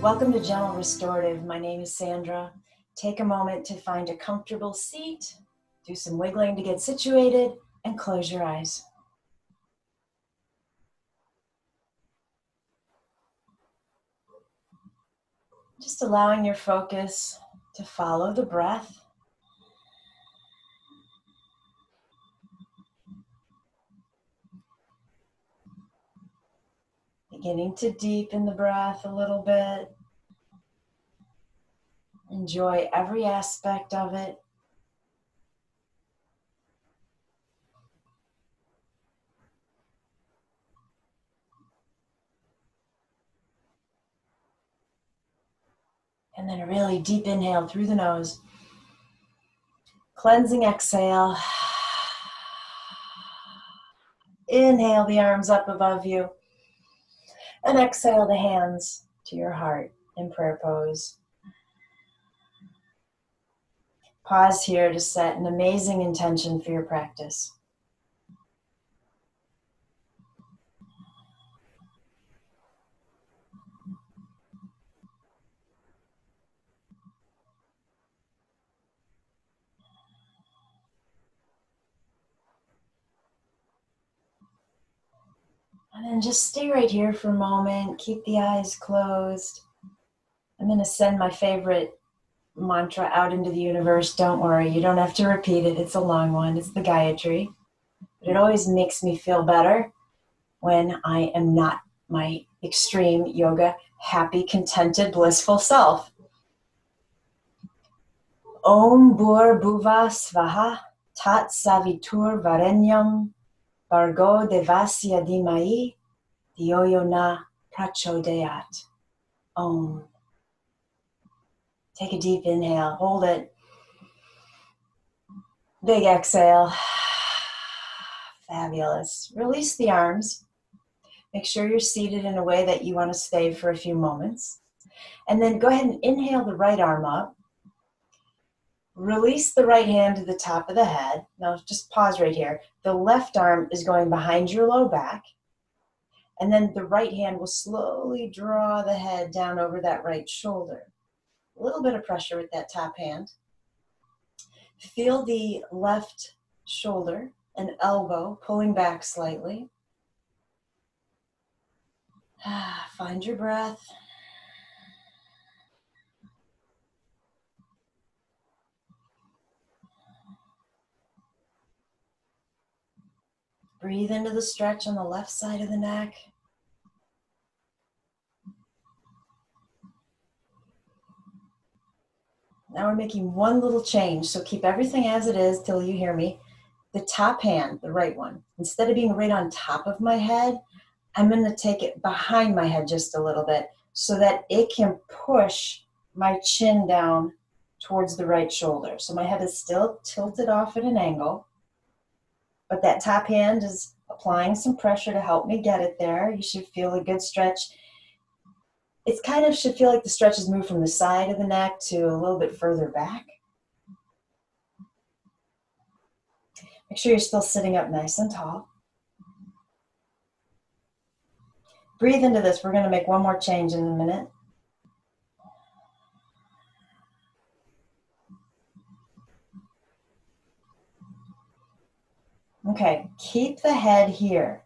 Welcome to Gentle Restorative. My name is Sandra. Take a moment to find a comfortable seat, do some wiggling to get situated, and close your eyes. Just allowing your focus to follow the breath. Beginning to deepen the breath a little bit. Enjoy every aspect of it. And then a really deep inhale through the nose. Cleansing exhale. Inhale the arms up above you. And exhale the hands to your heart in prayer pose. Pause here to set an amazing intention for your practice. And then just stay right here for a moment. Keep the eyes closed. I'm going to send my favorite mantra out into the universe. Don't worry, you don't have to repeat it. It's a long one. It's the Gayatri. But it always makes me feel better when I am not my extreme yoga, happy, contented, blissful self. Om Bhur Bhuva Svaha Tat Savitur Varenyam Bargo Devasya Dhimai Dhiyo Yo Na Prachodayat. Om. Take a deep inhale. Hold it. Big exhale. Fabulous. Release the arms. Make sure you're seated in a way that you want to stay for a few moments. And then go ahead and inhale the right arm up. Release the right hand to the top of the head. Now just pause right here. The left arm is going behind your low back. And then the right hand will slowly draw the head down over that right shoulder. A little bit of pressure with that top hand. Feel the left shoulder and elbow pulling back slightly. Find your breath. Breathe into the stretch on the left side of the neck. Now we're making one little change, so keep everything as it is till you hear me. The top hand, the right one, instead of being right on top of my head, I'm going to take it behind my head just a little bit so that it can push my chin down towards the right shoulder. So my head is still tilted off at an angle, but that top hand is applying some pressure to help me get it there. You should feel a good stretch. It kind of should feel like the stretch has moved from the side of the neck to a little bit further back. Make sure you're still sitting up nice and tall. Breathe into this. We're going to make one more change in a minute. Okay, keep the head here.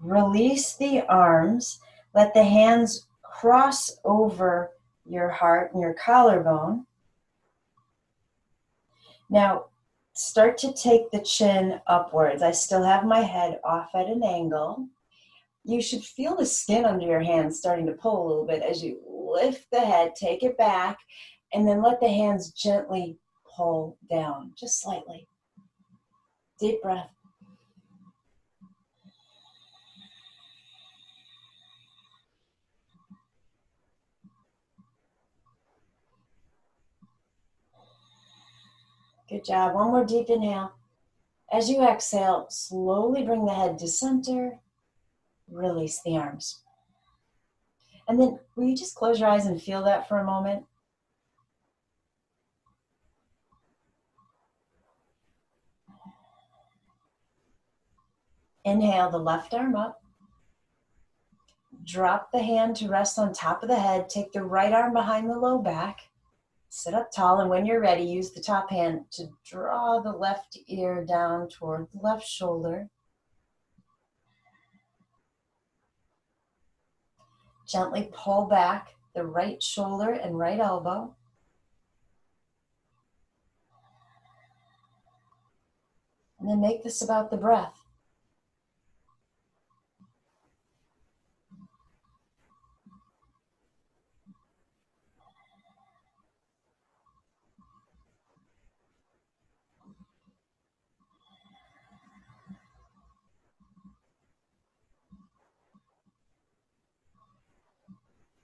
Release the arms. Let the hands cross over your heart and your collarbone. Now, start to take the chin upwards. I still have my head off at an angle. You should feel the skin under your hands starting to pull a little bit as you lift the head, take it back, and then let the hands gently pull down, just slightly. Deep breath. Good job. One more deep inhale. As you exhale, slowly bring the head to center. Release the arms. And then will you just close your eyes and feel that for a moment? Inhale the left arm up. Drop the hand to rest on top of the head. Take the right arm behind the low back. Sit up tall, and when you're ready, use the top hand to draw the left ear down toward the left shoulder. Gently pull back the right shoulder and right elbow. And then make this about the breath.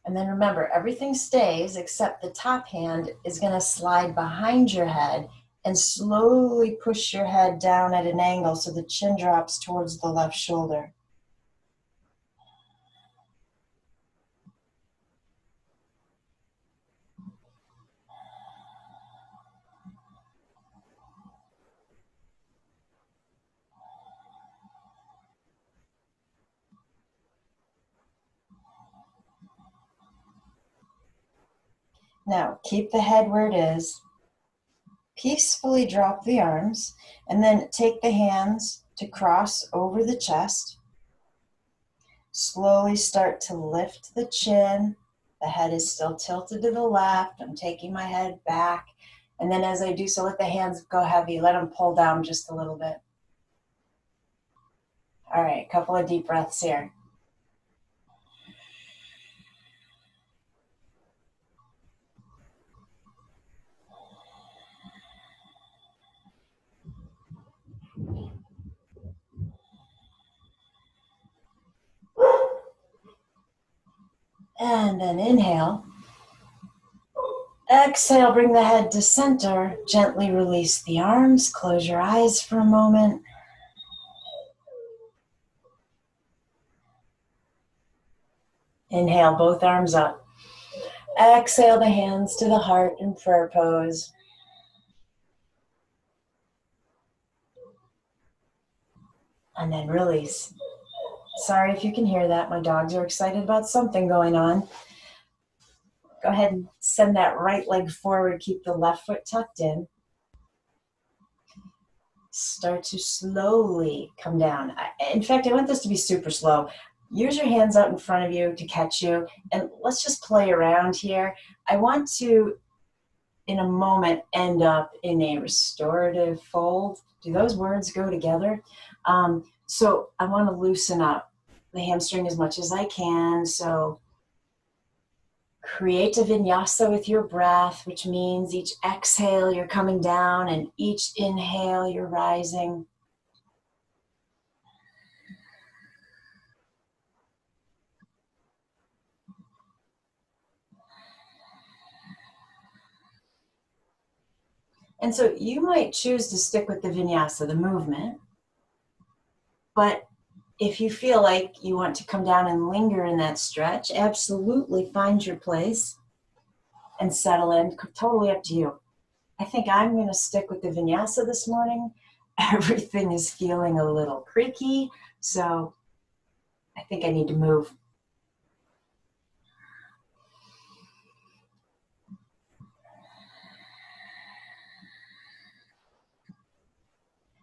And then remember, everything stays except the top hand is going to slide behind your head and slowly push your head down at an angle so the chin drops towards the left shoulder. Now, keep the head where it is. Peacefully drop the arms, and then take the hands to cross over the chest. Slowly start to lift the chin. The head is still tilted to the left. I'm taking my head back. And then as I do so, let the hands go heavy. Let them pull down just a little bit. All right, a couple of deep breaths here. And then inhale. Exhale, bring the head to center. Gently release the arms. Close your eyes for a moment. Inhale, both arms up. Exhale the hands to the heart in prayer pose. And then release. Sorry if you can hear that. My dogs are excited about something going on. Go ahead and send that right leg forward. Keep the left foot tucked in. Start to slowly come down. In fact, I want this to be super slow. Use your hands out in front of you to catch you. And let's just play around here. I want to, in a moment, end up in a restorative fold. Do those words go together? So I want to loosen up the hamstring as much as I can. So create a vinyasa with your breath, which means each exhale you're coming down and each inhale you're rising. And so you might choose to stick with the vinyasa, the movement, but if you feel like you want to come down and linger in that stretch, absolutely find your place and settle in. Totally up to you. I think I'm going to stick with the vinyasa this morning. Everything is feeling a little creaky, so I think I need to move.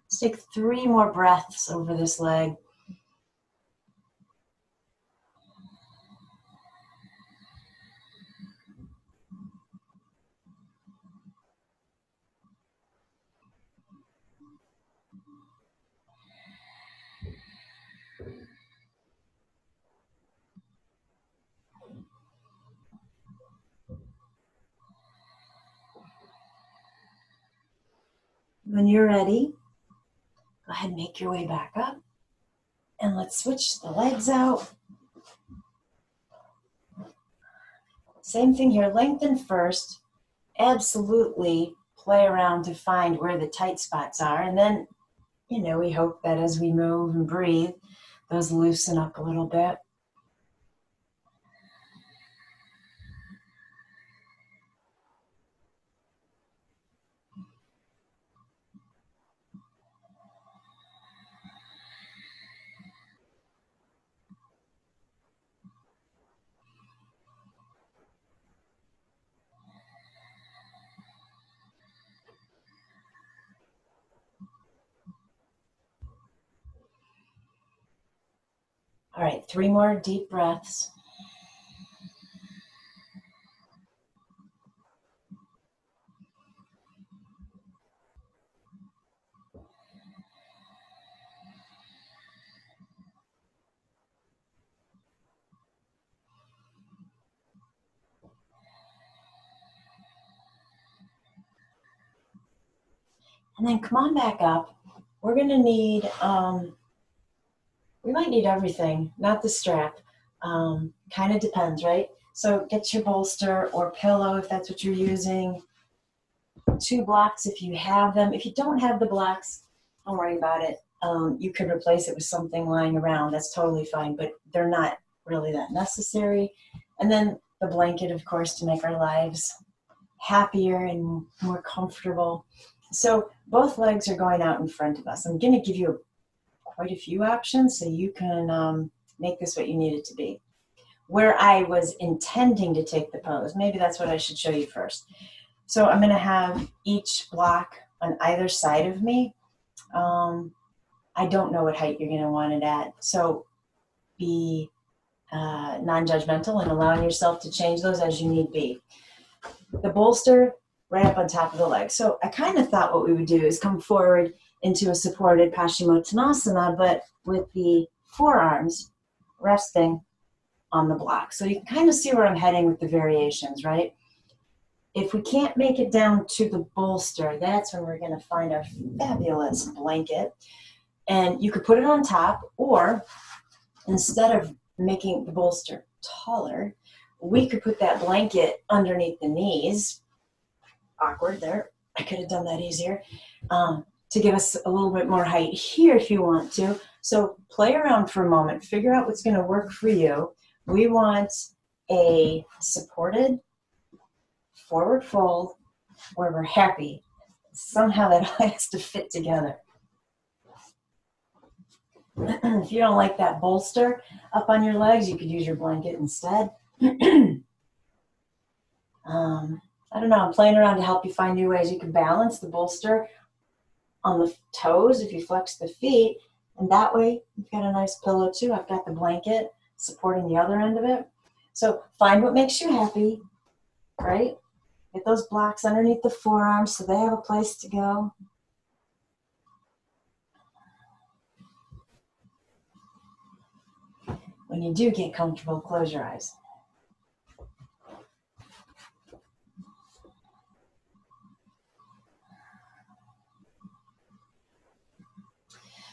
Let's take 3 more breaths over this leg. When you're ready, go ahead and make your way back up. And let's switch the legs out. Same thing here, lengthen first. Absolutely play around to find where the tight spots are. And then, we hope that as we move and breathe, those loosen up a little bit. All right, 3 more deep breaths. And then come on back up. We're going to need, we might need everything, not the strap. Kind of depends, right? So get your bolster or pillow if that's what you're using. 2 blocks if you have them. If you don't have the blocks, don't worry about it. You could replace it with something lying around. That's totally fine, but they're not really that necessary. And then the blanket, of course, to make our lives happier and more comfortable. So both legs are going out in front of us. I'm going to give you quite a few options so you can make this what you need it to be. Where I was intending to take the pose, maybe that's what I should show you first. So I'm going to have each block on either side of me. I don't know what height you're going to want it at, so be non-judgmental and allowing yourself to change those as you need be. The bolster right up on top of the leg. So I kind of thought what we would do is come forward into a supported Paschimottanasana, but with the forearms resting on the block. So you can kind of see where I'm heading with the variations, right? If we can't make it down to the bolster, that's when we're going to find our fabulous blanket. And you could put it on top, or instead of making the bolster taller, we could put that blanket underneath the knees. Awkward there. I could have done that easier. To give us a little bit more height here if you want to. So play around for a moment. Figure out what's going to work for you. We want a supported forward fold where we're happy. Somehow that has to fit together. If you don't like that bolster up on your legs, you could use your blanket instead. I don't know, I'm playing around to help you find new ways you can balance the bolster on the toes if you flex the feet, and that way you've got a nice pillow too. I've got the blanket supporting the other end of it. So find what makes you happy, right? Get those blocks underneath the forearms so they have a place to go. When you do get comfortable, close your eyes.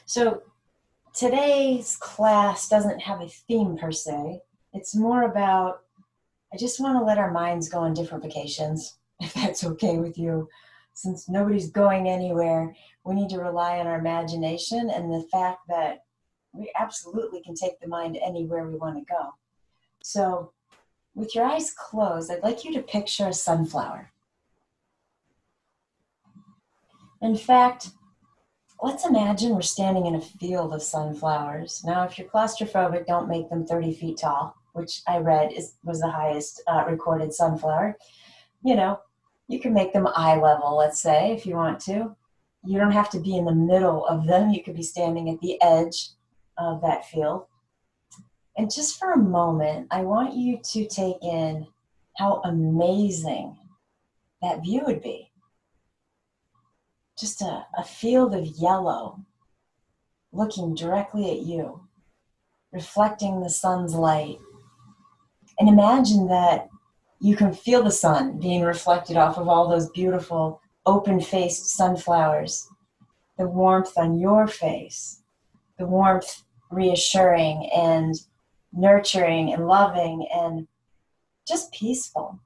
So today's class doesn't have a theme per se. It's more about, I just want to let our minds go on different vacations, if that's okay with you. Since nobody's going anywhere, we need to rely on our imagination and the fact that we absolutely can take the mind anywhere we want to go. So with your eyes closed, I'd like you to picture a sunflower. In fact, let's imagine we're standing in a field of sunflowers. Now, if you're claustrophobic, don't make them 30 feet tall, which I read was the highest recorded sunflower. You know, you can make them eye level, let's say, if you want to. You don't have to be in the middle of them. You could be standing at the edge of that field. And just for a moment, I want you to take in how amazing that view would be. Just a field of yellow looking directly at you, reflecting the sun's light. And imagine that you can feel the sun being reflected off of all those beautiful open-faced sunflowers, the warmth on your face, the warmth reassuring and nurturing and loving and just peaceful.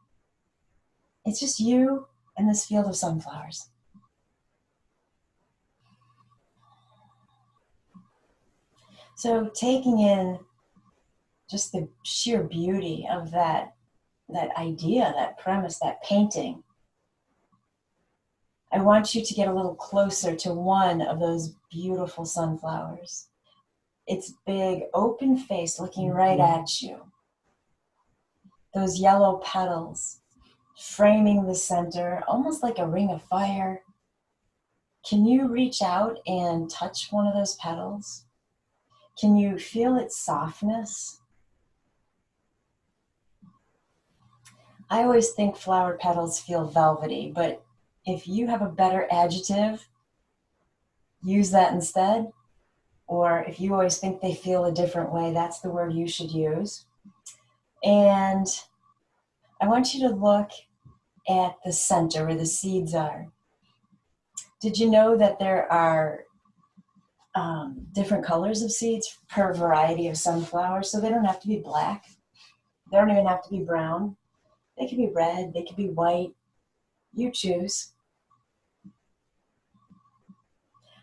It's just you and this field of sunflowers. So taking in just the sheer beauty of that idea, that premise, that painting, I want you to get a little closer to one of those beautiful sunflowers. Its big open face looking right at you. Those yellow petals framing the center, almost like a ring of fire. Can you reach out and touch one of those petals? Can you feel its softness? I always think flower petals feel velvety, but if you have a better adjective, use that instead. Or if you always think they feel a different way, that's the word you should use. And I want you to look at the center where the seeds are. Did you know that there are different colors of seeds per variety of sunflowers? So they don't have to be black. They don't even have to be brown. They could be red, they could be white. You choose.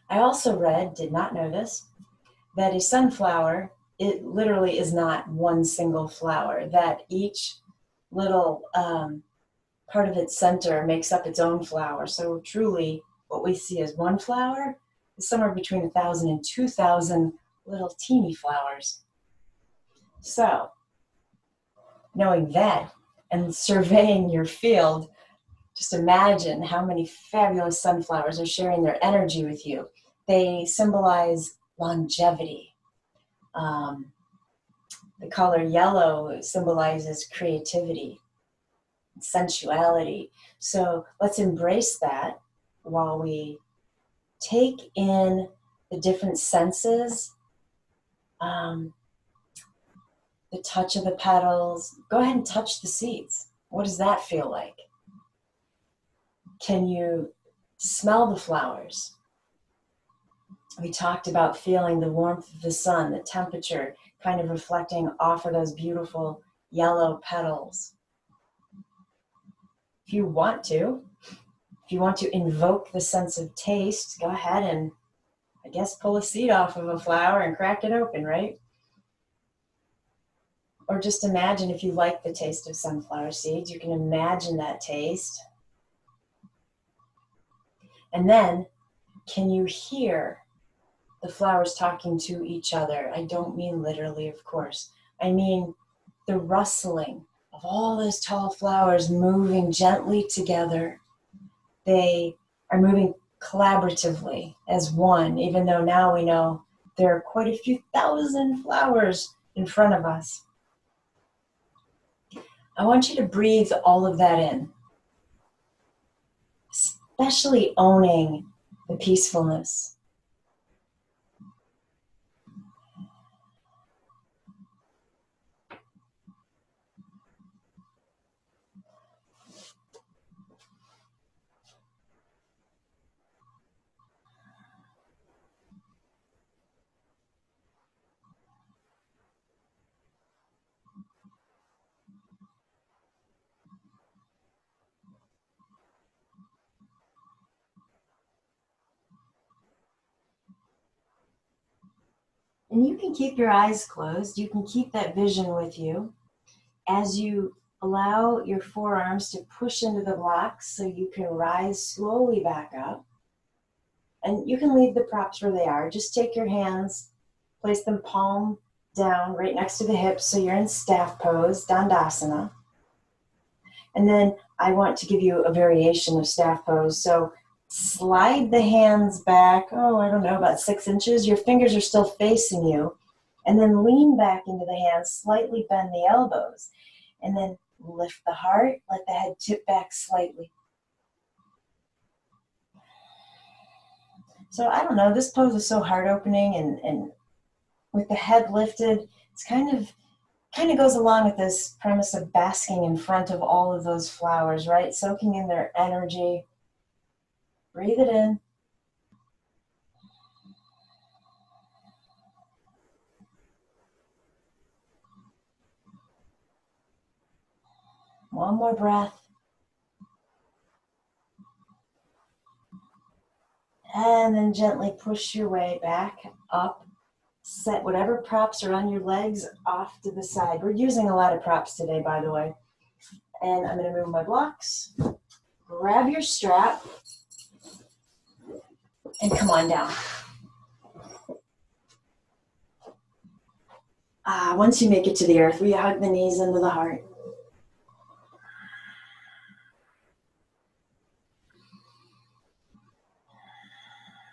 I also read, did not know this, that a sunflower, it literally is not one single flower, that each little part of its center makes up its own flower. So truly, what we see as one flower is somewhere between 1,000 and 2,000 little teeny flowers. So, knowing that and surveying your field, just imagine how many fabulous sunflowers are sharing their energy with you. They symbolize longevity. The color yellow symbolizes creativity, sensuality. So let's embrace that while we take in the different senses, the touch of the petals. Go ahead and touch the seeds. What does that feel like? Can you smell the flowers? We talked about feeling the warmth of the sun, the temperature kind of reflecting off of those beautiful yellow petals. If you want to invoke the sense of taste, go ahead and, I guess, pull a seed off of a flower and crack it open, right? Or just imagine, if you like the taste of sunflower seeds, you can imagine that taste. And then, can you hear the flowers talking to each other? I don't mean literally, of course. I mean the rustling of all those tall flowers moving gently together. They are moving collaboratively as one, even though now we know there are quite a few thousand flowers in front of us. I want you to breathe all of that in, especially owning the peacefulness. And you can keep your eyes closed. You can keep that vision with you as you allow your forearms to push into the blocks so you can rise slowly back up. And you can leave the props where they are. Just take your hands, place them palm down right next to the hips so you're in staff pose, Dandasana. And then I want to give you a variation of staff pose. So slide the hands back, I don't know, about 6 inches. Your fingers are still facing you. And then lean back into the hands, slightly bend the elbows. And then lift the heart, let the head tip back slightly. So I don't know, this pose is so heart-opening, and with the head lifted, it's kind of goes along with this premise of basking in front of all of those flowers, right? Soaking in their energy. Breathe it in. One more breath. And then gently push your way back up. Set whatever props are on your legs off to the side. We're using a lot of props today, by the way. And I'm going to move my blocks. Grab your strap. And come on down. Once you make it to the earth, we hug the knees into the heart.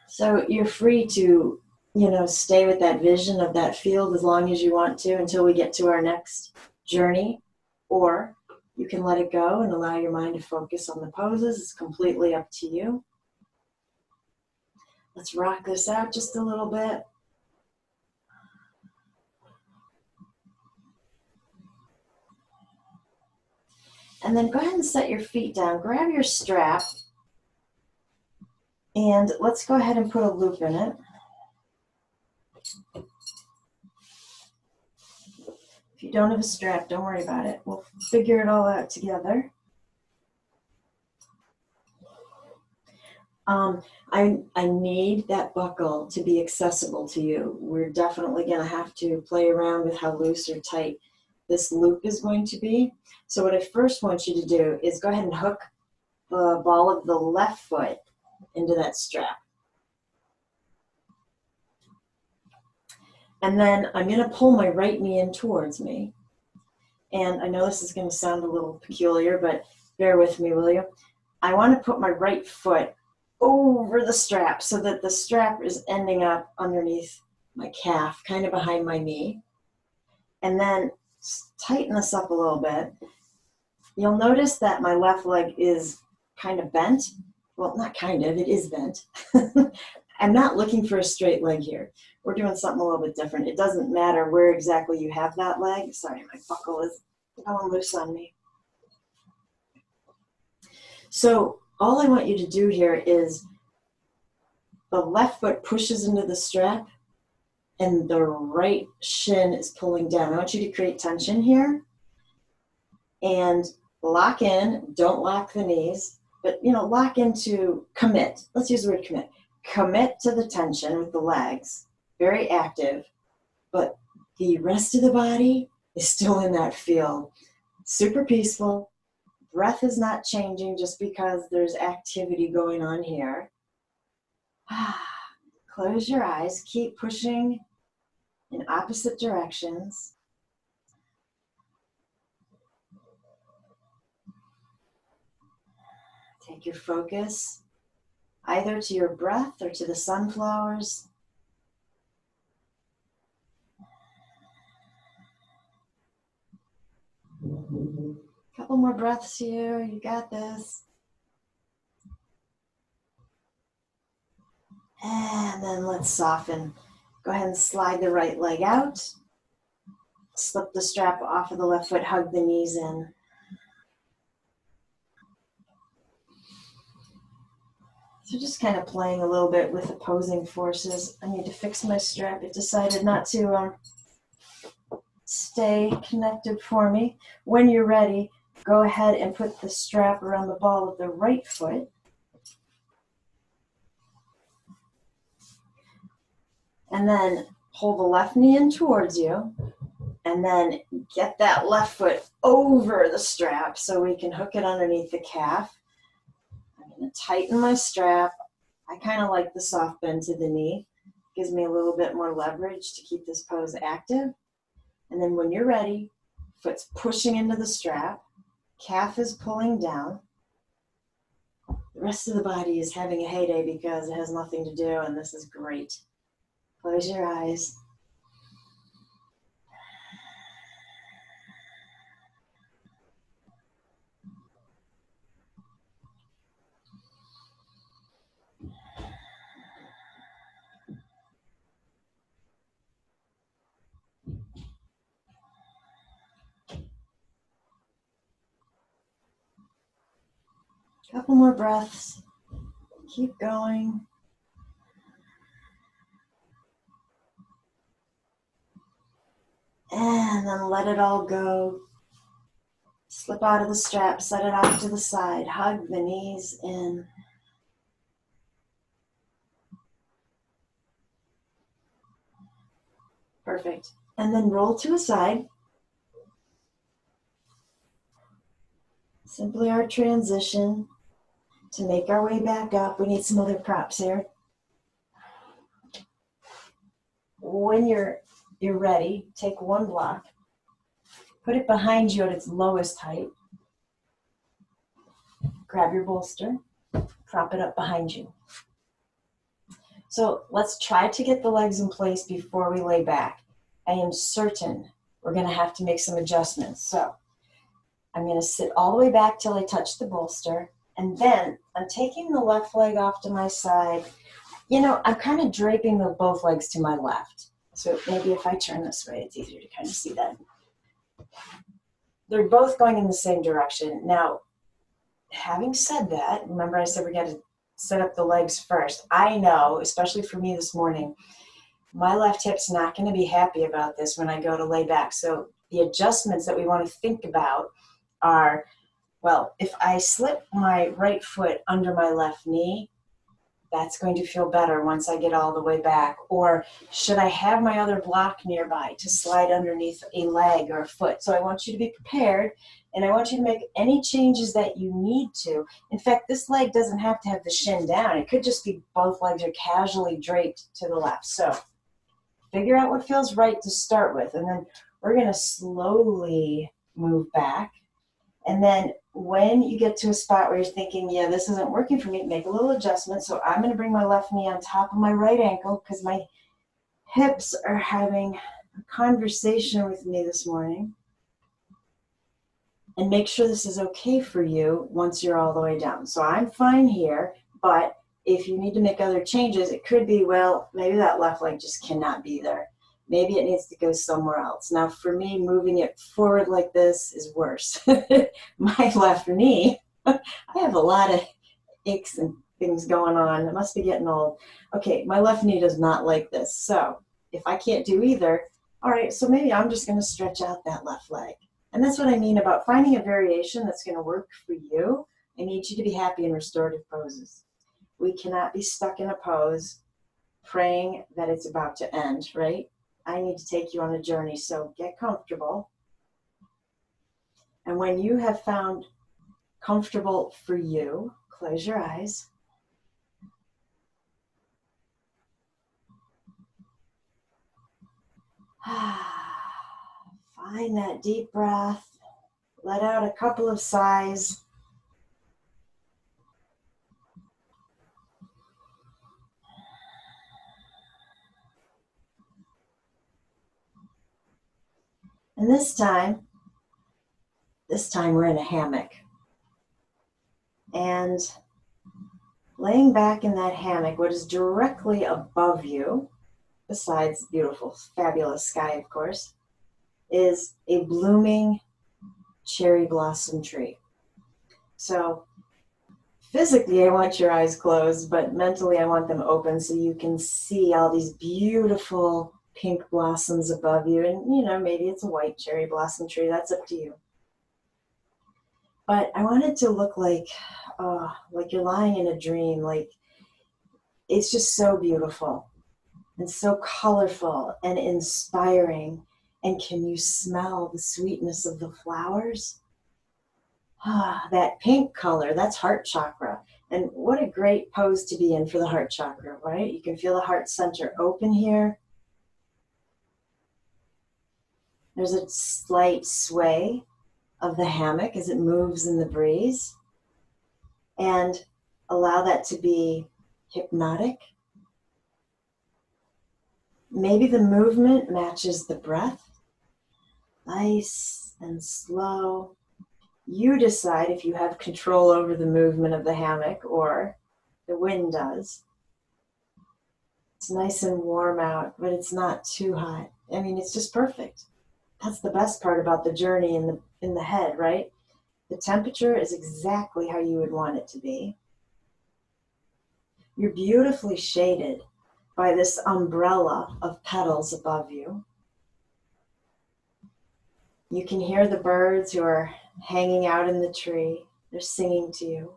So you're free to you know, stay with that vision of that field as long as you want to until we get to our next journey, or you can let it go and allow your mind to focus on the poses. It's completely up to you. Let's rock this out just a little bit. And then go ahead and set your feet down. Grab your strap, and let's go ahead and put a loop in it. If you don't have a strap, don't worry about it. We'll figure it all out together. I need that buckle to be accessible to you. We're definitely going to have to play around with how loose or tight this loop is going to be. So what I first want you to do is go ahead and hook the ball of the left foot into that strap. And then I'm going to pull my right knee in towards me. And I know this is going to sound a little peculiar, but bear with me, will you? I want to put my right foot over the strap so that the strap is ending up underneath my calf, kind of behind my knee. And then tighten this up a little bit. You'll notice that my left leg is kind of bent. Well, not kind of, it is bent. I'm not looking for a straight leg here. We're doing something a little bit different. It doesn't matter where exactly you have that leg. Sorry, my buckle is going loose on me. So all I want you to do here is the left foot pushes into the strap and the right shin is pulling down. I want you to create tension here and lock in. Don't lock the knees, but lock into commit. Let's use the word commit. Commit to the tension with the legs, very active, but the rest of the body is still in that field. Super peaceful. Breath is not changing just because there's activity going on here. Close your eyes. Keep pushing in opposite directions. Take your focus either to your breath or to the sunflowers. Couple more breaths here. You got this. And then let's soften. Go ahead and slide the right leg out. Slip the strap off of the left foot. Hug the knees in. So just kind of playing a little bit with opposing forces. I need to fix my strap. It decided not to stay connected for me. When you're ready, go ahead and put the strap around the ball of the right foot. And then pull the left knee in towards you. And then get that left foot over the strap so we can hook it underneath the calf. I'm going to tighten my strap. I kind of like the soft bend to the knee. Gives me a little bit more leverage to keep this pose active. And then when you're ready, foot's pushing into the strap. Calf is pulling down. The rest of the body is having a heyday because it has nothing to do, and this is great. Close your eyes. Couple more breaths. Keep going. And then let it all go. Slip out of the strap, set it off to the side. Hug the knees in. Perfect. And then roll to a side. Simply our transition to make our way back up. We need some other props here. When you're ready, take one block, put it behind you at its lowest height. Grab your bolster, prop it up behind you. So let's try to get the legs in place before we lay back. I am certain we're going to have to make some adjustments. So I'm going to sit all the way back till I touch the bolster. And then I'm taking the left leg off to my side. You know, I'm kind of draping both legs to my left. So maybe if I turn this way, it's easier to kind of see that. They're both going in the same direction. Now, having said that, remember I said we got to set up the legs first. I know, especially for me this morning, my left hip's not going to be happy about this when I go to lay back. So the adjustments that we want to think about are, well, if I slip my right foot under my left knee, that's going to feel better once I get all the way back. Or should I have my other block nearby to slide underneath a leg or a foot? So I want you to be prepared, and I want you to make any changes that you need to. In fact, this leg doesn't have to have the shin down. It could just be both legs are casually draped to the left. So figure out what feels right to start with, and then we're going to slowly move back. And then when you get to a spot where you're thinking, yeah, this isn't working for me, make a little adjustment. So I'm going to bring my left knee on top of my right ankle because my hips are having a conversation with me this morning. And make sure this is okay for you once you're all the way down. So I'm fine here, but if you need to make other changes, it could be, well, maybe that left leg just cannot be there. Maybe it needs to go somewhere else. Now, for me, moving it forward like this is worse. My left knee, I have a lot of aches and things going on. I must be getting old. Okay, my left knee does not like this. So if I can't do either, all right, so maybe I'm just going to stretch out that left leg. And that's what I mean about finding a variation that's going to work for you. I need you to be happy in restorative poses. We cannot be stuck in a pose praying that it's about to end, right? I need to take you on a journey, so get comfortable. And when you have found comfortable for you, close your eyes. Find that deep breath. Let out a couple of sighs. And this time we're in a hammock. And laying back in that hammock, what is directly above you, besides beautiful, fabulous sky, of course, is a blooming cherry blossom tree. So physically, I want your eyes closed, but mentally I want them open so you can see all these beautiful pink blossoms above you. And, you know, maybe it's a white cherry blossom tree. That's up to you. But I want it to look like you're lying in a dream. Like, it's just so beautiful and so colorful and inspiring. And can you smell the sweetness of the flowers? That pink color, that's heart chakra. And what a great pose to be in for the heart chakra, right? You can feel the heart center open here. There's a slight sway of the hammock as it moves in the breeze. And allow that to be hypnotic. Maybe the movement matches the breath. Nice and slow. You decide if you have control over the movement of the hammock or the wind does. It's nice and warm out, but it's not too hot. I mean, it's just perfect. That's the best part about the journey in the head, right? The temperature is exactly how you would want it to be. You're beautifully shaded by this umbrella of petals above you. You can hear the birds who are hanging out in the tree. They're singing to you.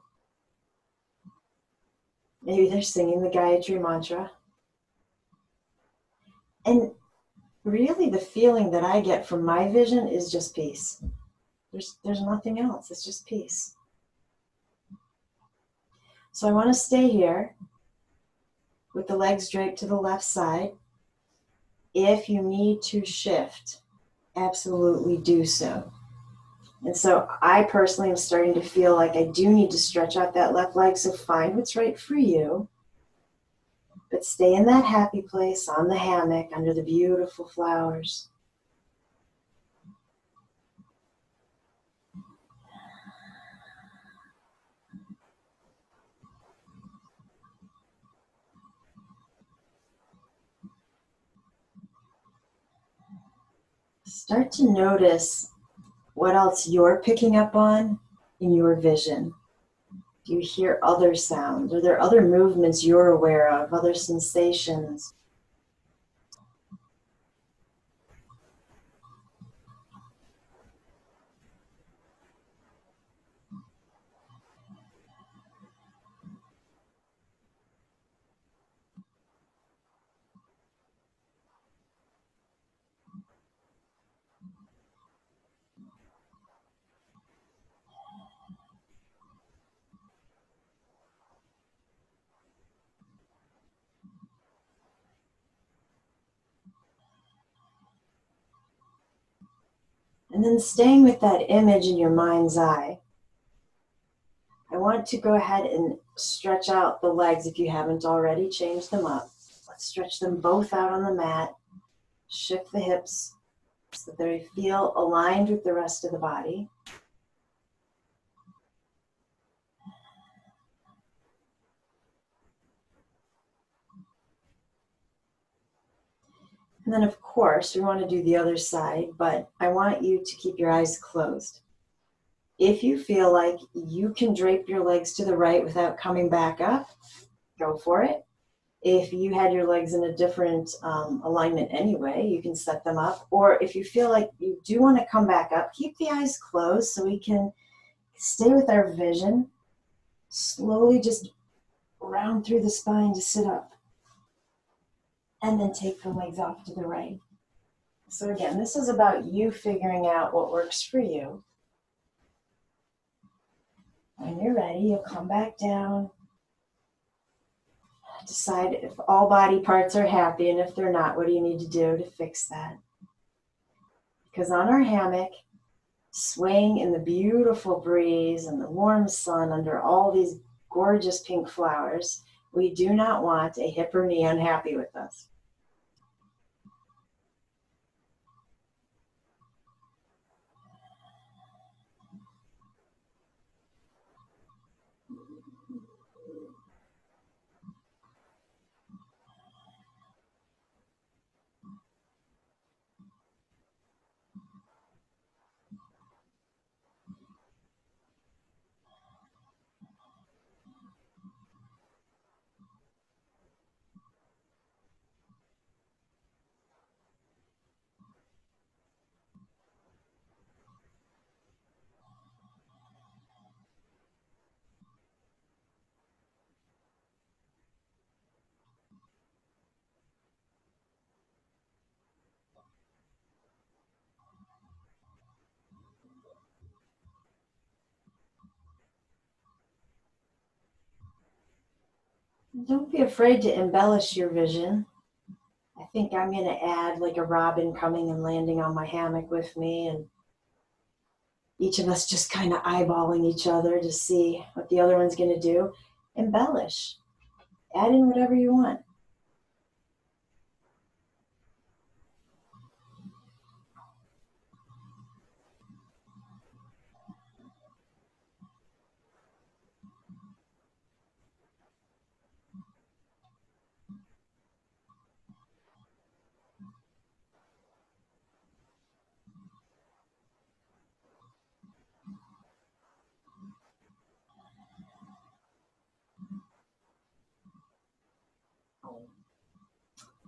Maybe they're singing the Gayatri mantra. And really the feeling that I get from my vision is just peace. There's nothing else. It's just peace. So I want to stay here with the legs draped to the left side. If you need to shift, absolutely do so. And so I personally am starting to feel like I do need to stretch out that left leg, so find what's right for you. But stay in that happy place on the hammock under the beautiful flowers. Start to notice what else you're picking up on in your vision. Do you hear other sounds? Are there other movements you're aware of, other sensations? And then staying with that image in your mind's eye, I want to go ahead and stretch out the legs if you haven't already. Change them up. Let's stretch them both out on the mat. Shift the hips so that they feel aligned with the rest of the body. And then, of course, we want to do the other side, but I want you to keep your eyes closed. If you feel like you can drape your legs to the right without coming back up, go for it. If you had your legs in a different alignment anyway, you can set them up. Or if you feel like you do want to come back up, keep the eyes closed so we can stay with our vision. Slowly just round through the spine to sit up. And then take the legs off to the right. So again, this is about you figuring out what works for you. When you're ready, you'll come back down. Decide if all body parts are happy, and if they're not, what do you need to do to fix that? Because on our hammock, swaying in the beautiful breeze and the warm sun under all these gorgeous pink flowers, we do not want a hip or knee unhappy with us. Don't be afraid to embellish your vision. I think I'm going to add like a robin coming and landing on my hammock with me, and each of us just kind of eyeballing each other to see what the other one's going to do. Embellish. Add in whatever you want.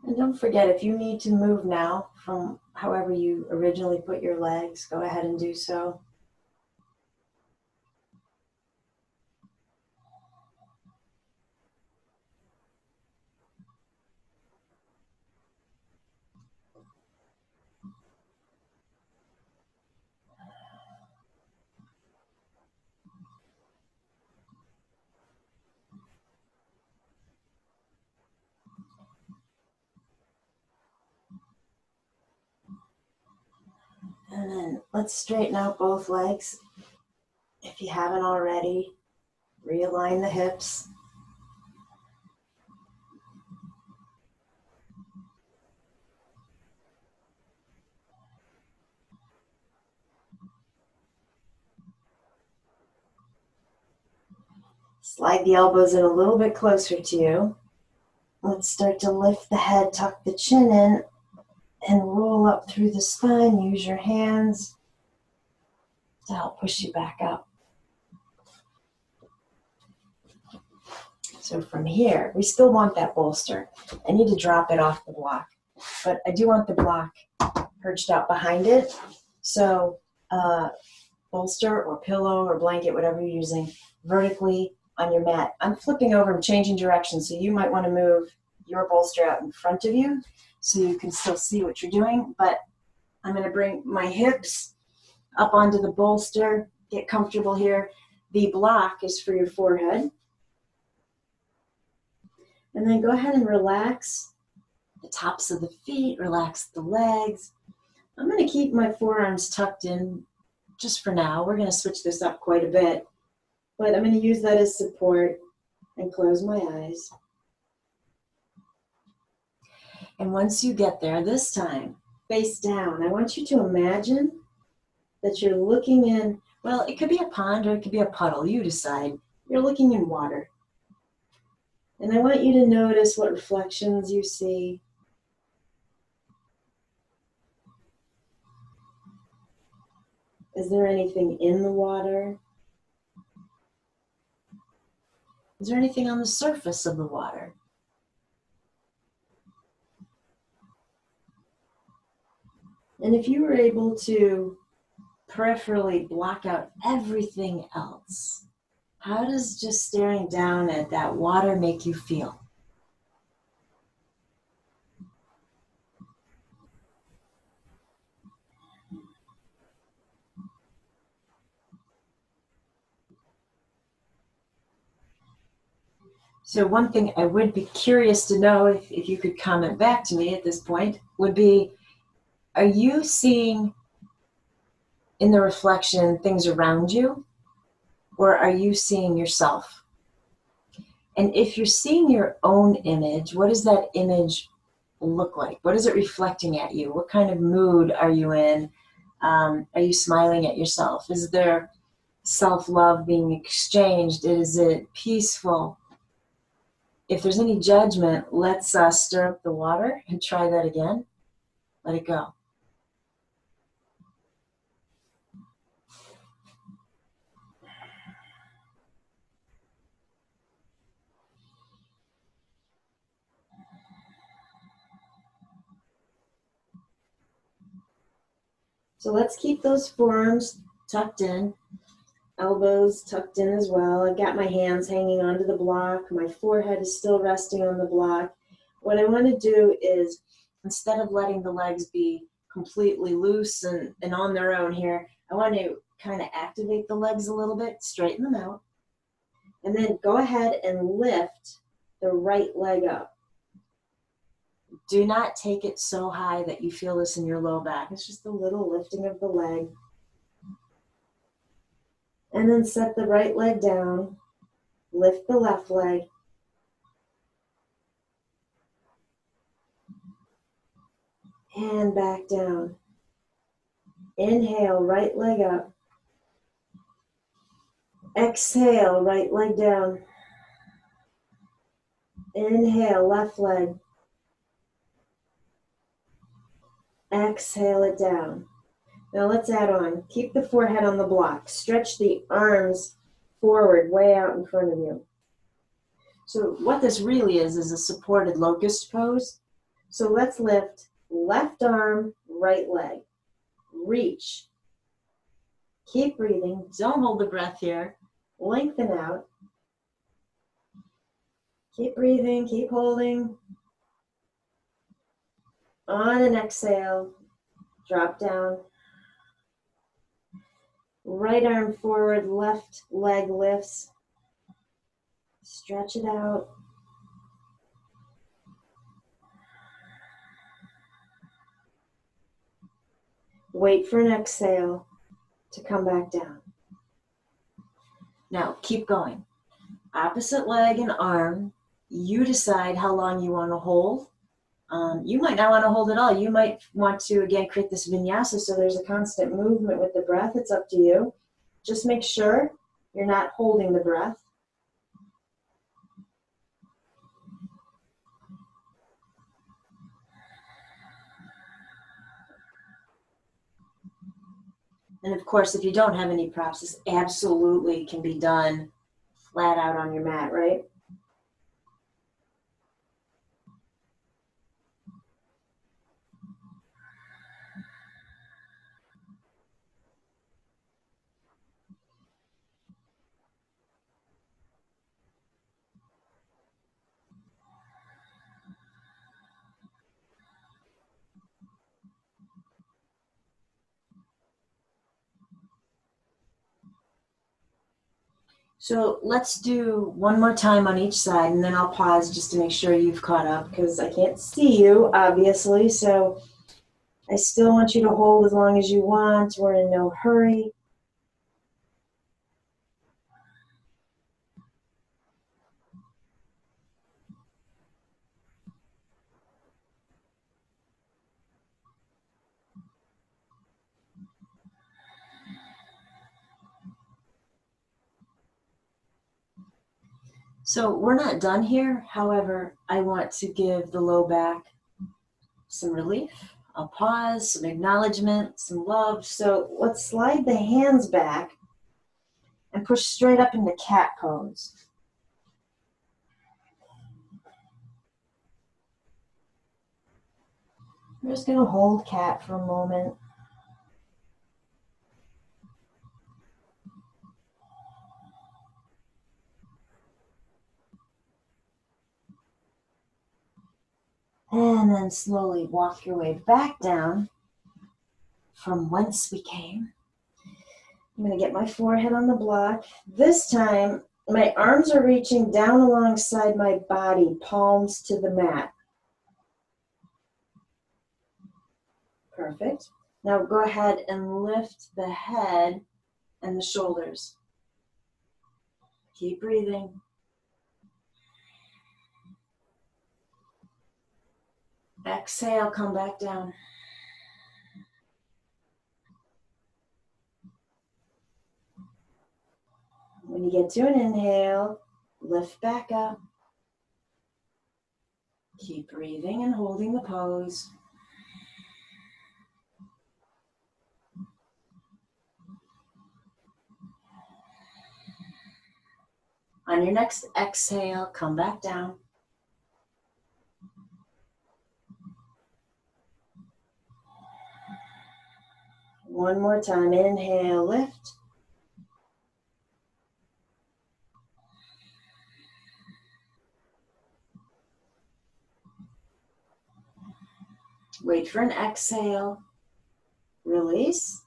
And don't forget, if you need to move now from however you originally put your legs, go ahead and do so. And then let's straighten out both legs. If you haven't already, realign the hips. Slide the elbows in a little bit closer to you. Let's start to lift the head, tuck the chin in, and roll up through the spine. Use your hands to help push you back up. So from here, we still want that bolster. I need to drop it off the block, but I do want the block perched out behind it. So bolster or pillow or blanket, whatever you're using, vertically on your mat. I'm flipping over and changing direction, so you might want to move your bolster out in front of you so you can still see what you're doing, but I'm going to bring my hips up onto the bolster, get comfortable here. The block is for your forehead. And then go ahead and relax the tops of the feet, relax the legs. I'm going to keep my forearms tucked in just for now. We're going to switch this up quite a bit, but I'm going to use that as support and close my eyes. And once you get there, this time, face down, I want you to imagine that you're looking in, well, it could be a pond or it could be a puddle, you decide. You're looking in water. And I want you to notice what reflections you see. Is there anything in the water? Is there anything on the surface of the water? And if you were able to peripherally block out everything else, how does just staring down at that water make you feel? So one thing I would be curious to know, if you could comment back to me at this point, would be, are you seeing in the reflection things around you, or are you seeing yourself? And if you're seeing your own image, what does that image look like? What is it reflecting at you? What kind of mood are you in? Are you smiling at yourself? Is there self-love being exchanged? Is it peaceful? If there's any judgment, let's stir up the water and try that again. Let it go. So let's keep those forearms tucked in, elbows tucked in as well. I've got my hands hanging onto the block. My forehead is still resting on the block. What I want to do is, instead of letting the legs be completely loose and on their own here, I want to kind of activate the legs a little bit, straighten them out, and then go ahead and lift the right leg up. Do not take it so high that you feel this in your low back. It's just a little lifting of the leg. And then set the right leg down. Lift the left leg. And back down. Inhale, right leg up. Exhale, right leg down. Inhale, left leg. Exhale it down. Now let's add on. Keep the forehead on the block. Stretch the arms forward, way out in front of you. So what this really is a supported locust pose. So let's lift left arm, right leg. Reach. Keep breathing. Don't hold the breath here. Lengthen out. Keep breathing. Keep holding. On an exhale, drop down. Right arm forward, left leg lifts. Stretch it out. Wait for an exhale to come back down. Now, keep going. Opposite leg and arm. You decide how long you want to hold. You might not want to hold it all. You might want to, again, create this vinyasa so there's a constant movement with the breath. It's up to you. Just make sure you're not holding the breath. And of course, if you don't have any props, this absolutely can be done flat out on your mat, right? So let's do one more time on each side, and then I'll pause just to make sure you've caught up, because I can't see you, obviously. So I still want you to hold as long as you want. We're in no hurry. So we're not done here. However, I want to give the low back some relief. I'll pause, some acknowledgement, some love. So let's slide the hands back and push straight up into cat pose. We're just going to hold cat for a moment. And then slowly walk your way back down from whence we came. I'm going to get my forehead on the block. This time, my arms are reaching down alongside my body, palms to the mat. Perfect. Now go ahead and lift the head and the shoulders. Keep breathing. Exhale, come back down. When you get to an inhale, lift back up. Keep breathing and holding the pose. On your next exhale, come back down. One more time. Inhale, lift. Wait for an exhale. Release.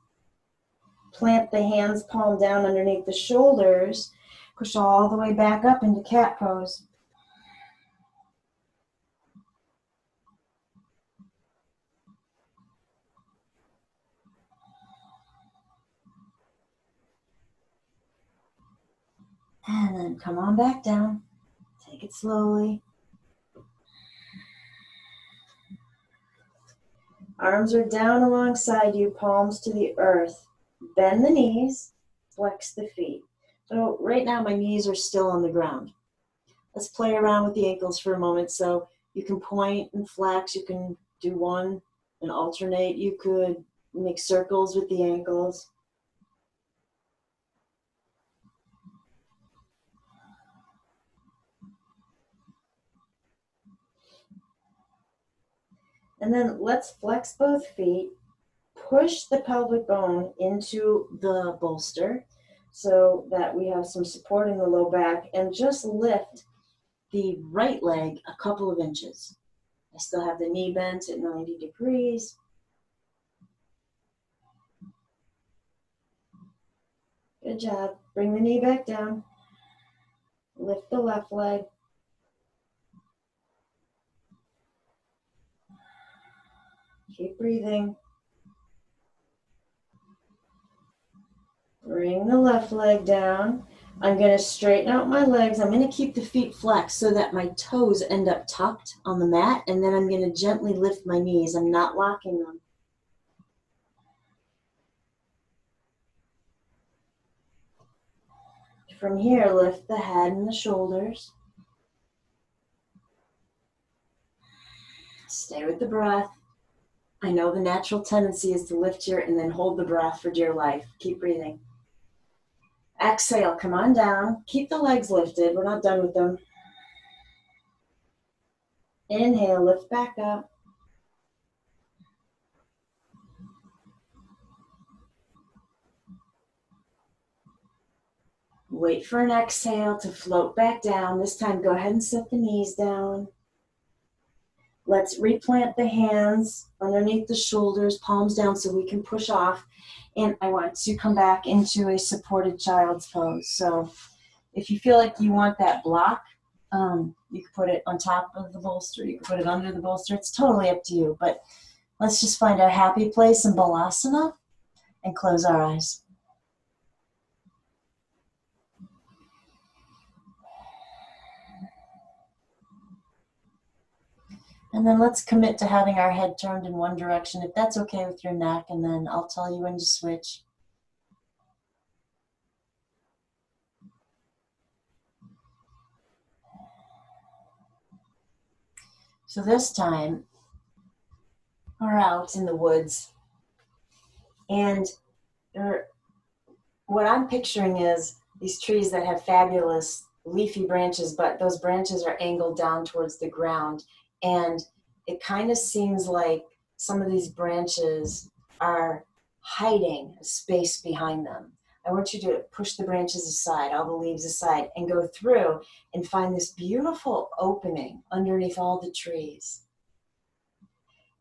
Plant the hands palm down underneath the shoulders. Push all the way back up into cat pose. And then come on back down. Take it slowly. Arms are down alongside you, palms to the earth. Bend the knees, flex the feet. So right now my knees are still on the ground. Let's play around with the ankles for a moment. So you can point and flex. You can do one and alternate. You could make circles with the ankles. And then let's flex both feet. Push the pelvic bone into the bolster so that we have some support in the low back, and just lift the right leg a couple of inches. I still have the knee bent at 90 degrees. Good job. Bring the knee back down. Lift the left leg. Keep breathing. Bring the left leg down. I'm going to straighten out my legs. I'm going to keep the feet flexed so that my toes end up tucked on the mat, and then I'm going to gently lift my knees. I'm not locking them. From here, lift the head and the shoulders. Stay with the breath. I know the natural tendency is to lift here and then hold the breath for dear life. Keep breathing. Exhale, come on down. Keep the legs lifted. We're not done with them. Inhale, lift back up. Wait for an exhale to float back down. This time, go ahead and set the knees down. Let's replant the hands underneath the shoulders, palms down so we can push off. And I want to come back into a supported child's pose. So if you feel like you want that block, you can put it on top of the bolster. You can put it under the bolster. It's totally up to you. But let's just find our happy place in Balasana and close our eyes. And then let's commit to having our head turned in one direction, if that's okay with your neck, and then I'll tell you when to switch. So this time, we're out in the woods, and what I'm picturing is these trees that have fabulous leafy branches, but those branches are angled down towards the ground, and it kind of seems like some of these branches are hiding a space behind them. I want you to push the branches aside, all the leaves aside, and go through and find this beautiful opening underneath all the trees.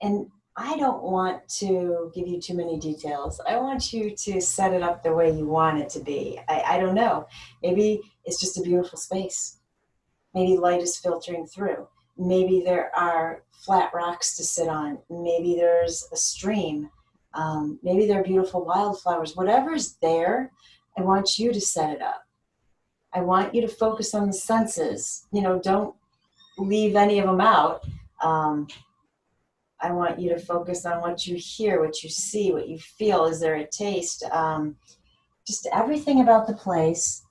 And I don't want to give you too many details. I want you to set it up the way you want it to be. I don't know. Maybe it's just a beautiful space. Maybe light is filtering through. Maybe there are flat rocks to sit on. Maybe there's a stream. Maybe there are beautiful wildflowers. Whatever's there, I want you to set it up. I want you to focus on the senses. Don't leave any of them out. I want you to focus on what you hear, what you see, what you feel. Is there a taste? Just everything about the place.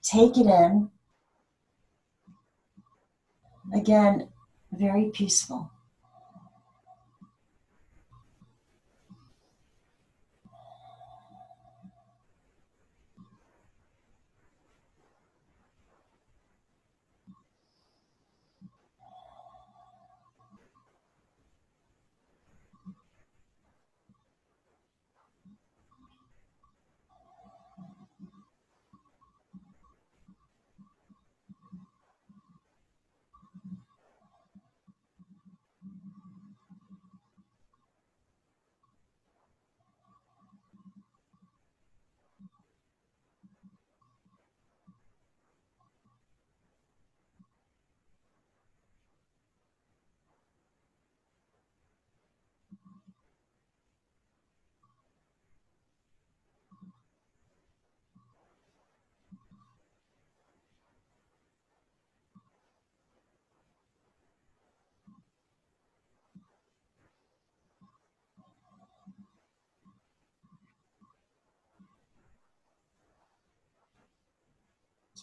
Take it in. Again, very peaceful.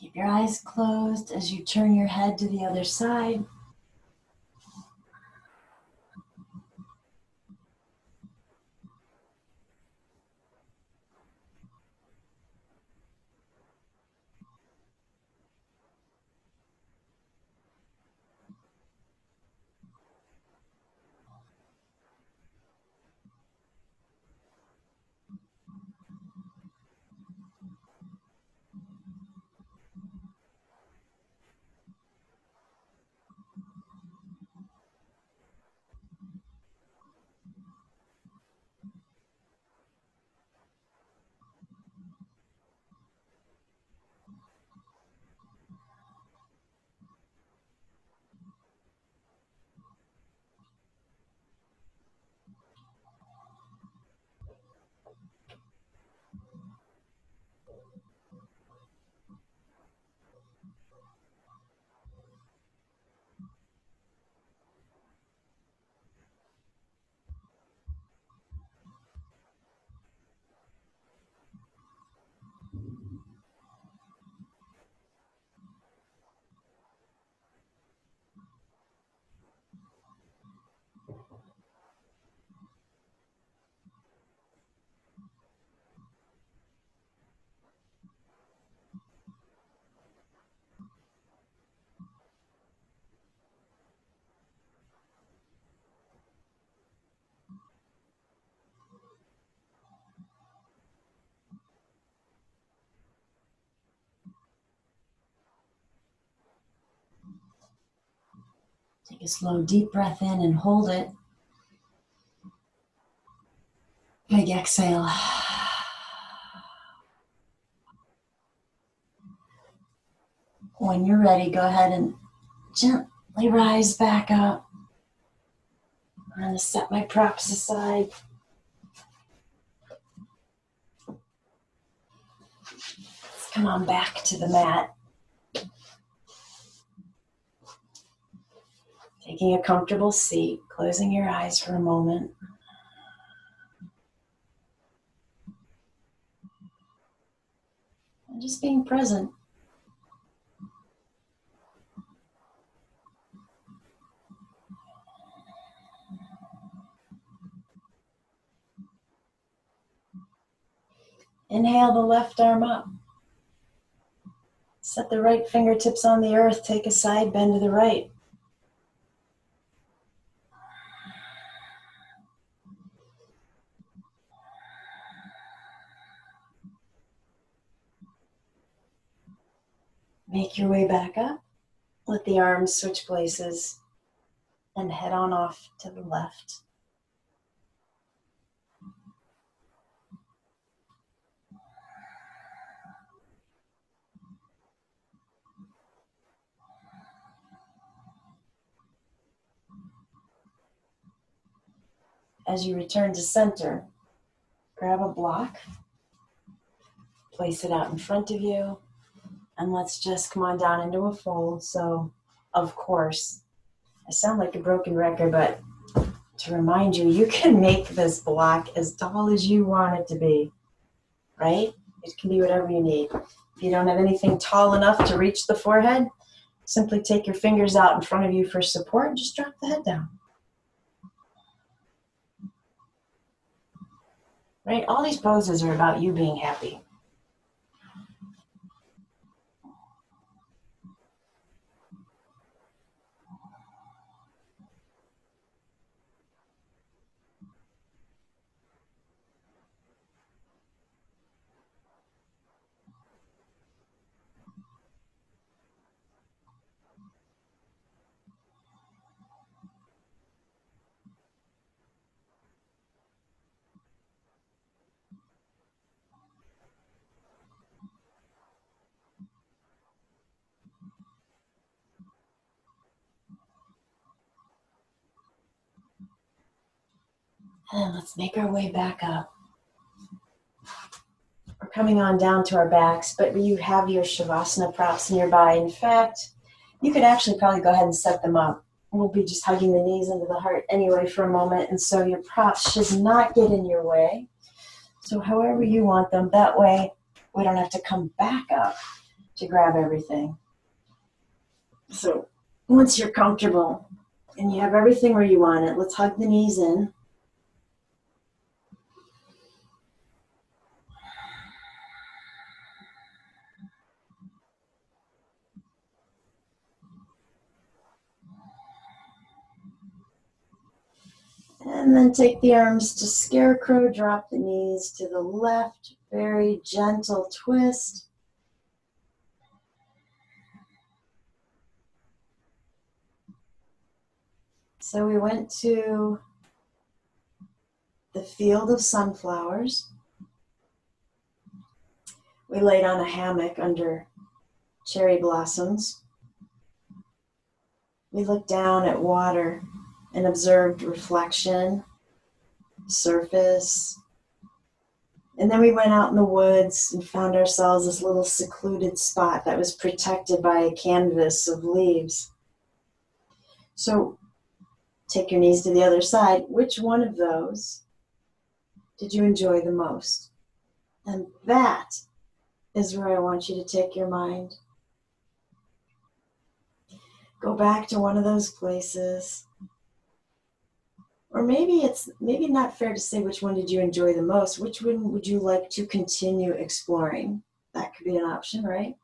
Keep your eyes closed as you turn your head to the other side. Take a slow, deep breath in and hold it. Big exhale. When you're ready, go ahead and gently rise back up. I'm going to set my props aside. Let's come on back to the mat. Taking a comfortable seat, closing your eyes for a moment. And just being present. Inhale the left arm up. Set the right fingertips on the earth. Take a side bend to the right. Make your way back up. Let the arms switch places and head on off to the left. As you return to center, grab a block, place it out in front of you, and let's just come on down into a fold. So, of course, I sound like a broken record, but to remind you, you can make this block as tall as you want it to be, right? It can be whatever you need. If you don't have anything tall enough to reach the forehead, simply take your fingers out in front of you for support and just drop the head down. Right? All these poses are about you being happy. And let's make our way back up. We're coming on down to our backs, but you have your Shavasana props nearby. In fact, you could actually probably go ahead and set them up. We'll be just hugging the knees into the heart anyway for a moment, and so your props should not get in your way. So however you want them, that way we don't have to come back up to grab everything. So once you're comfortable and you have everything where you want it, let's hug the knees in. And then take the arms to scarecrow, drop the knees to the left, very gentle twist. So we went to the field of sunflowers. We laid on a hammock under cherry blossoms. We looked down at water and observed reflection, surface. And then we went out in the woods and found ourselves this little secluded spot that was protected by a canvas of leaves. So take your knees to the other side. Which one of those did you enjoy the most? And that is where I want you to take your mind. Go back to one of those places. Or maybe it's not fair to say which one did you enjoy the most. Which one would you like to continue exploring? That could be an option, right?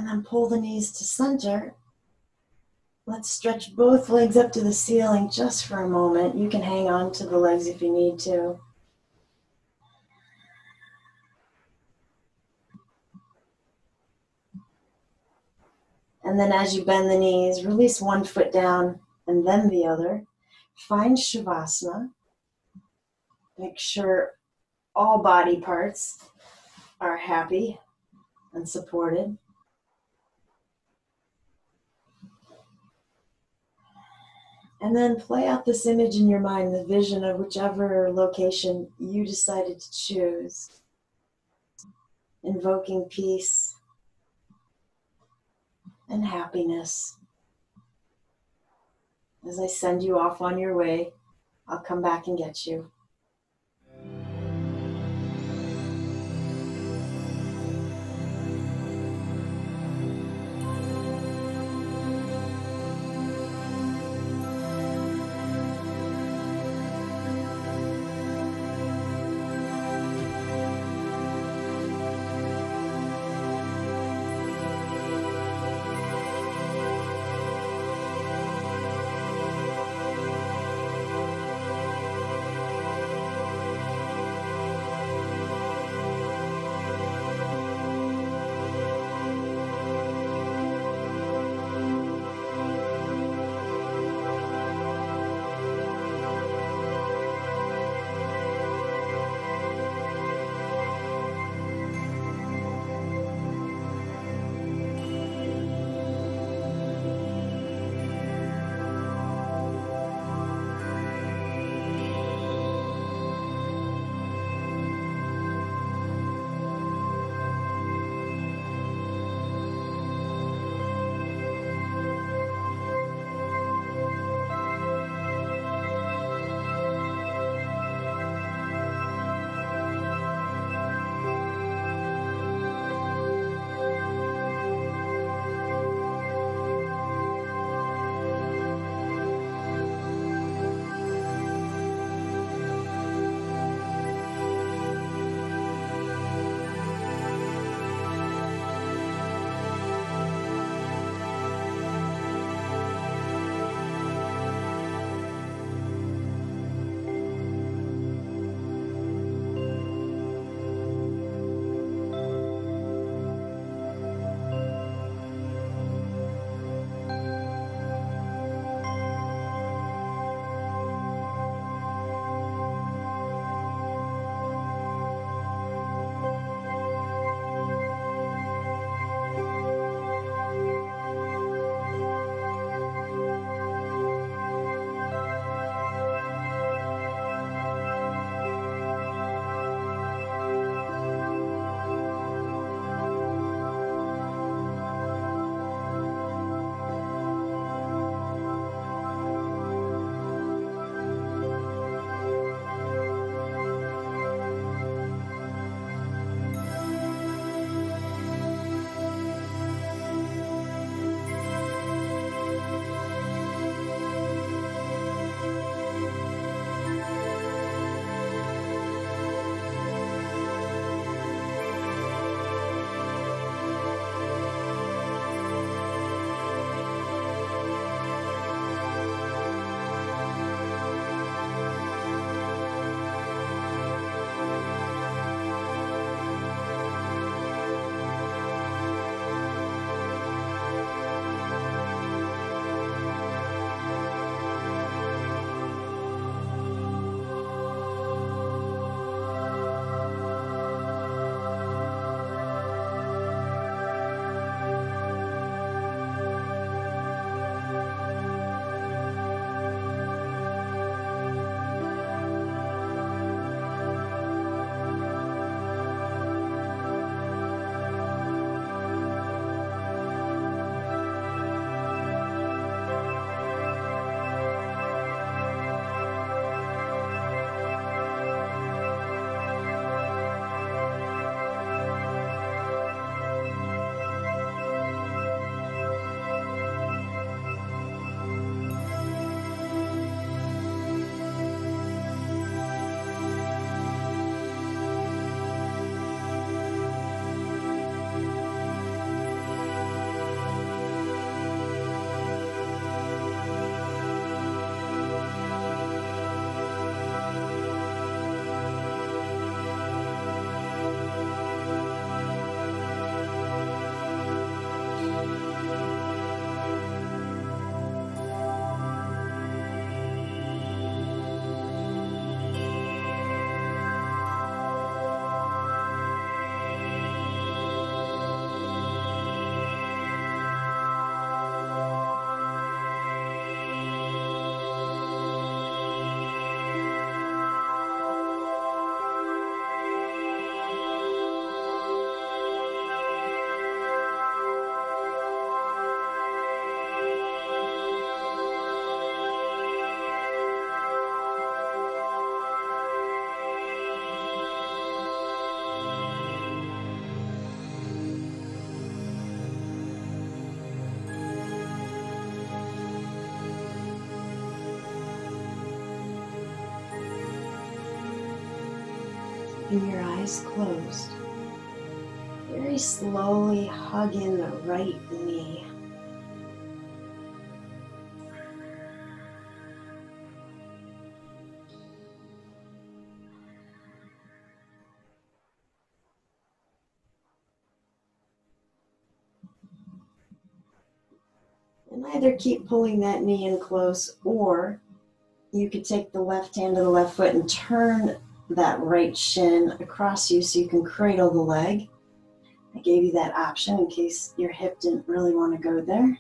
And then pull the knees to center. Let's stretch both legs up to the ceiling just for a moment. You can hang on to the legs if you need to. And then as you bend the knees, release one foot down and then the other. Find Shavasana. Make sure all body parts are happy and supported. And then play out this image in your mind, the vision of whichever location you decided to choose. Invoking peace and happiness. As I send you off on your way, I'll come back and get you. keeping your eyes closed. Very slowly hug in the right knee. And either keep pulling that knee in close, or you could take the left hand to the left foot and turn that right shin across you so you can cradle the leg. I gave you that option in case your hip didn't really want to go there.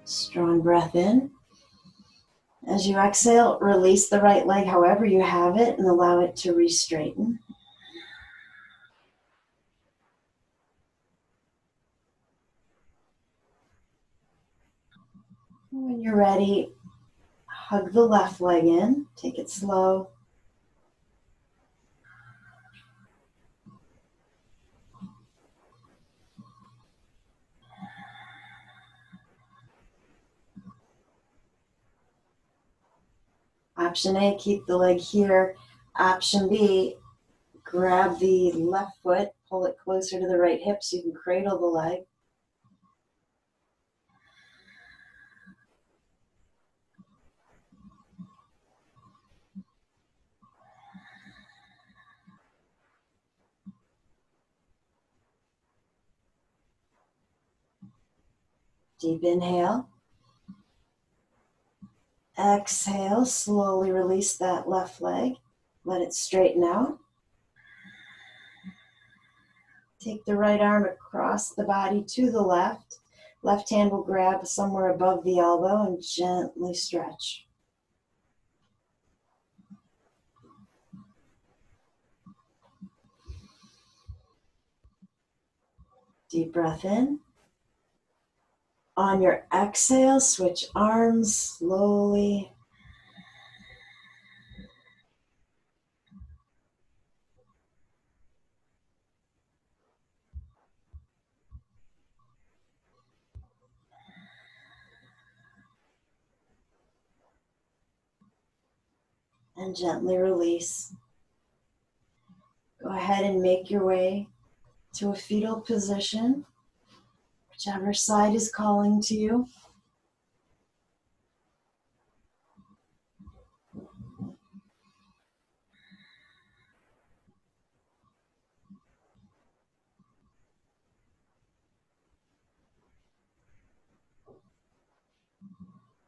Strong breath in. As you exhale, release the right leg however you have it and allow it to re-straighten. When you're ready, hug the left leg in. Take it slow. Option A, keep the leg here. Option B, grab the left foot, pull it closer to the right hip so you can cradle the leg. Deep inhale. Exhale, slowly release that left leg. Let it straighten out. Take the right arm across the body to the left. Left hand will grab somewhere above the elbow and gently stretch. Deep breath in. On your exhale, switch arms slowly. And gently release. Go ahead and make your way to a fetal position, whichever side is calling to you.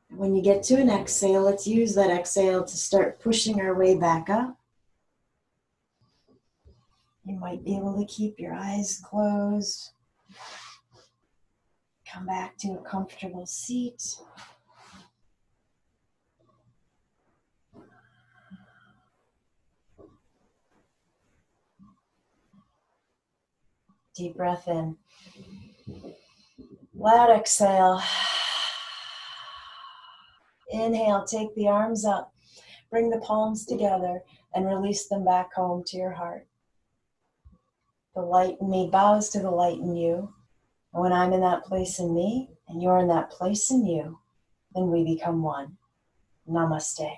When you get to an exhale, let's use that exhale to start pushing our way back up. You might be able to keep your eyes closed. Come back to a comfortable seat. Deep breath in. Loud exhale. Inhale, take the arms up. Bring the palms together and release them back home to your heart. The light in me bows to the light in you. And when I'm in that place in me and you're in that place in you, then we become one. Namaste.